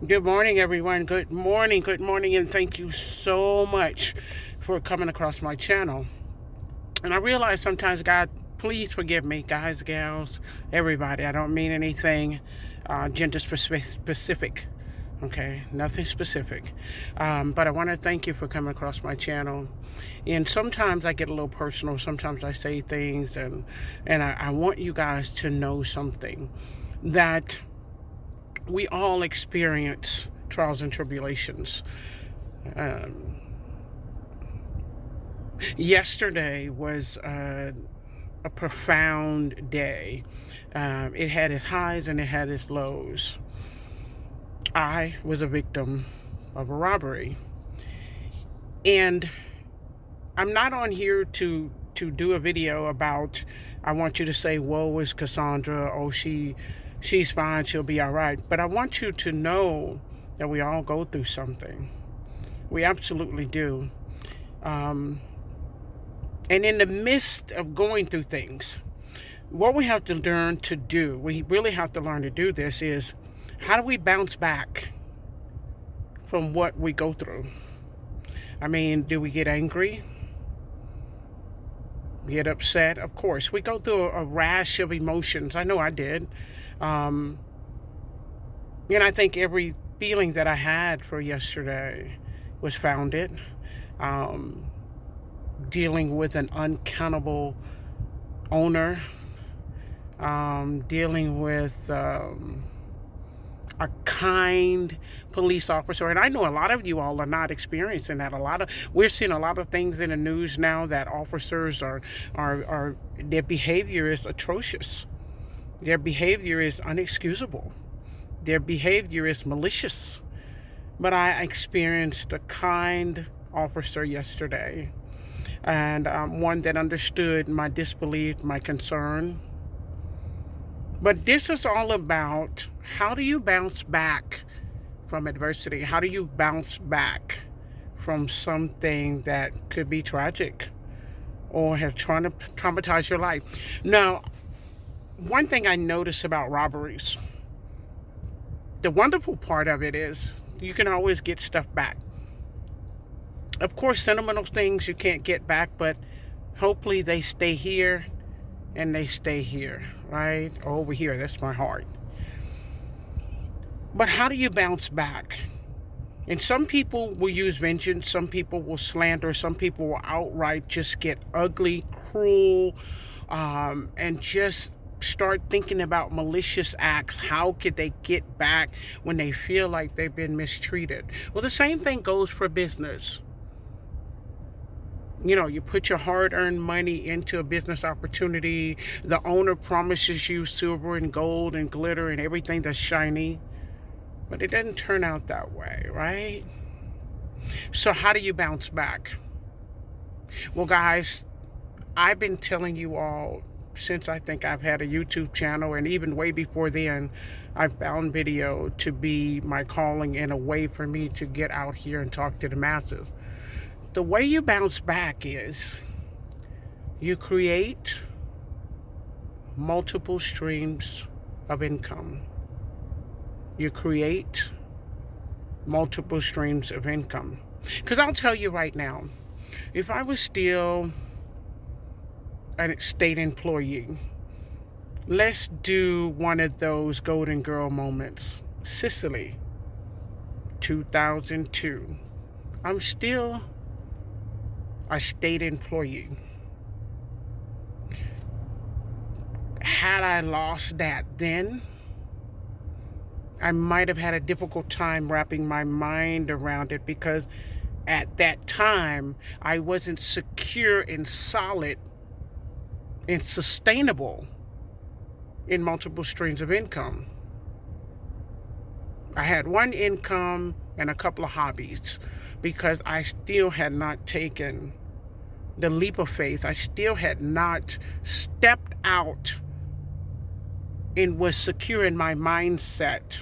Good morning, everyone. Good morning, and thank you so much for coming across my channel. And I realize sometimes, God, please forgive me, guys, gals, everybody. I don't mean anything gender specific, okay? Nothing specific. But I want to thank you for coming across my channel. And sometimes I get a little personal. Sometimes I say things, and I want you guys to know something that we all experience trials and tribulations. Um, Yesterday was a profound day. It had its highs and it had its lows. I was a victim of a robbery, and I'm not on here to do a video about. I want you to say, "Woe is Cassandra." Oh, she's fine. She'll be all right. But I want you to know that we all go through something. We absolutely do. Um, and in the midst of going through things, what we have to learn to do, we really have to learn to do this, is how do we bounce back from what we go through? I mean, do we get angry? Get upset? Of course. We go through a rash of emotions. I know I did. Um, and I think every feeling that I had for yesterday was founded. Um, Dealing with an uncountable owner, dealing with a kind police officer. And I know a lot of you all are not experiencing that. We're seeing a lot of things in the news now that officers are their behavior is atrocious. Their behavior is unexcusable. Their behavior is malicious. But I experienced a kind officer yesterday, and one that understood my disbelief, my concern. But this is all about, how do you bounce back from adversity? How do you bounce back from something that could be tragic or have traumatized your life? Now, one thing I notice about robberies, the wonderful part of it is you can always get stuff back. Of course, sentimental things you can't get back, but hopefully they stay here and they stay here, right? Over here, that's my heart. But how do you bounce back? And some people will use vengeance, some people will slander, some people will outright just get ugly, cruel, and just start thinking about malicious acts. How could they get back when they feel like they've been mistreated? Well, the same thing goes for business. You put your hard-earned money into a business opportunity. The owner promises you silver and gold and glitter and everything that's shiny, but it doesn't turn out that way, right? So how do you bounce back? Well, guys, I've been telling you all since I think I've had a YouTube channel, and even way before then, I found video to be my calling and a way for me to get out here and talk to the masses. The way you bounce back is you create multiple streams of income. You create multiple streams of income. Because I'll tell you right now, if I was still a state employee, let's do one of those Golden Girl moments. Sicily, 2002. I'm still a state employee. Had I lost that then, I might have had a difficult time wrapping my mind around it, because at that time I wasn't secure and solid and sustainable in multiple streams of income. I had one income and a couple of hobbies, because I still had not taken the leap of faith. I still had not stepped out and was secure in my mindset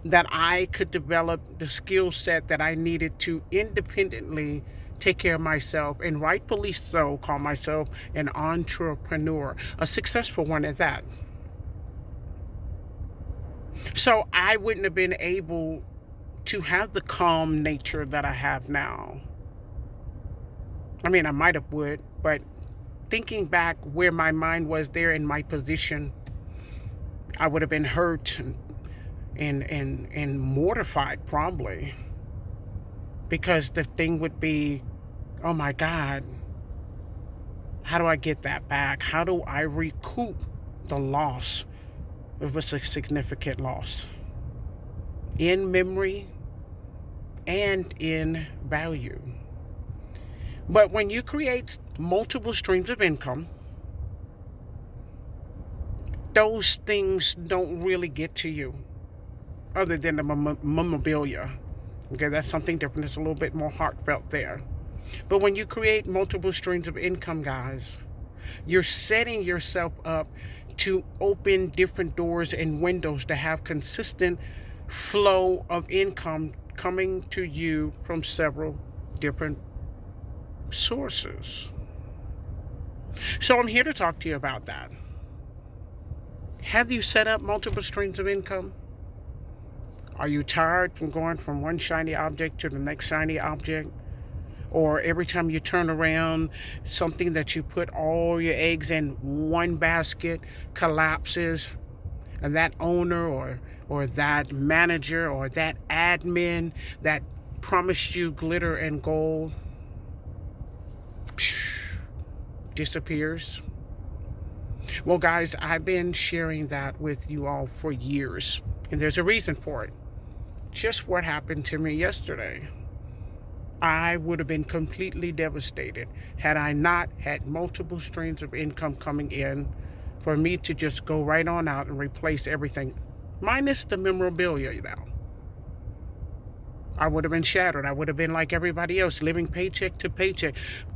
that I could develop the skill set that I needed to independently take care of myself, and rightfully so call myself an entrepreneur, a successful one at that. So I wouldn't have been able to have the calm nature that I have now. I mean, I might have would, but thinking back where my mind was there in my position, I would have been hurt and mortified probably, because the thing would be, oh my God, how do I get that back? How do I recoup the loss? It was a significant loss in memory and in value. But when you create multiple streams of income, those things don't really get to you other than the memorabilia. Okay, that's something different. It's a little bit more heartfelt there. But when you create multiple streams of income, guys, you're setting yourself up to open different doors and windows to have consistent flow of income coming to you from several different sources. So I'm here to talk to you about that. Have you set up multiple streams of income? Are you tired from going from one shiny object to the next shiny object? Or every time you turn around, something that you put all your eggs in one basket collapses, and that owner or that manager or that admin that promised you glitter and gold disappears? Well, guys, I've been sharing that with you all for years, and there's a reason for it. Just what happened to me yesterday. I would have been completely devastated had I not had multiple streams of income coming in for me to just go right on out and replace everything, minus the memorabilia now. I would have been shattered. I would have been like everybody else, living paycheck to paycheck.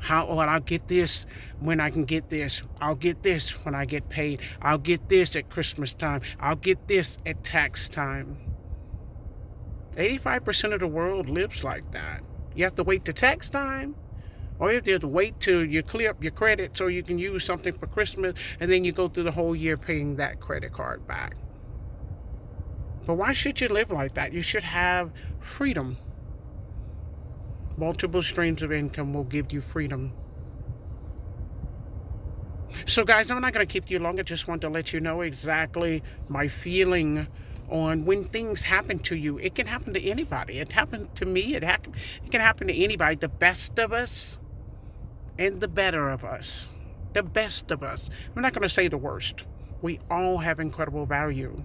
I'll get this when I can get this. I'll get this when I get paid. I'll get this at Christmas time. I'll get this at tax time. 85% of the world lives like that. You have to wait to tax time, or you have to wait till you clear up your credit so you can use something for Christmas, and then you go through the whole year paying that credit card back. But why should you live like that? You should have freedom. Multiple streams of income will give you freedom. So guys, I'm not going to keep you long. I just want to let you know exactly my feeling on when things happen to you. It can happen to anybody. It happened to me. It can happen to anybody. The best of us and the better of us. The best of us. I'm not going to say the worst. We all have incredible value.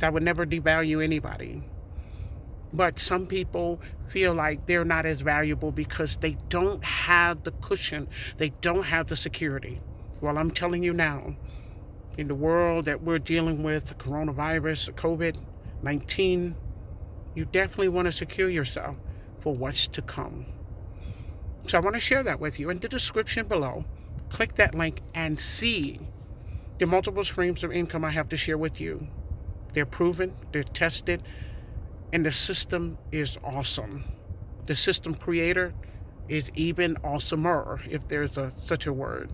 I would never devalue anybody. But some people feel like they're not as valuable because they don't have the cushion. They don't have the security. Well, I'm telling you now, in the world that we're dealing with, the coronavirus, the COVID-19, you definitely want to secure yourself for what's to come. So I want to share that with you. In the description below, click that link and see the multiple streams of income I have to share with you. They're proven, they're tested, and the system is awesome. The system creator is even awesomer, if there's such a word.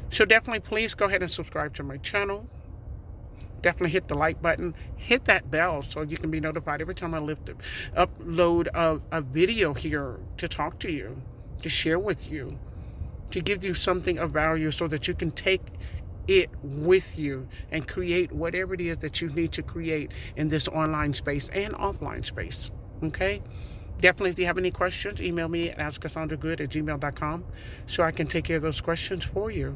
So definitely please go ahead and subscribe to my channel. Definitely hit the like button. Hit that bell so you can be notified every time I upload a video here to talk to you, to share with you, to give you something of value so that you can take it with you and create whatever it is that you need to create in this online space and offline space. Okay? Definitely, if you have any questions, email me at askcassandragood@gmail.com so I can take care of those questions for you.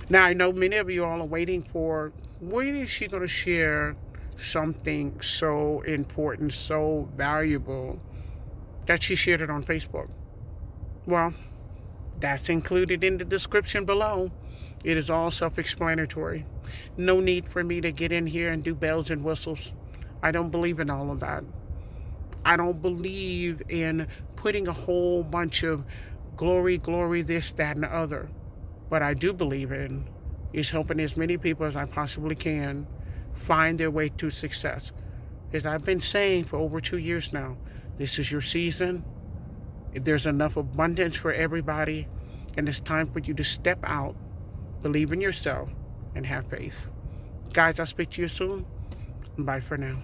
Now, I know many of you all are waiting for, when is she going to share something so important, so valuable, that she shared it on Facebook? Well, that's included in the description below. It is all self-explanatory. No need for me to get in here and do bells and whistles. I don't believe in all of that. I don't believe in putting a whole bunch of glory, this, that, and the other. What I do believe in is helping as many people as I possibly can find their way to success. As I've been saying for over 2 years now, this is your season. There's enough abundance for everybody, and it's time for you to step out, believe in yourself, and have faith. Guys, I'll speak to you soon. Bye for now.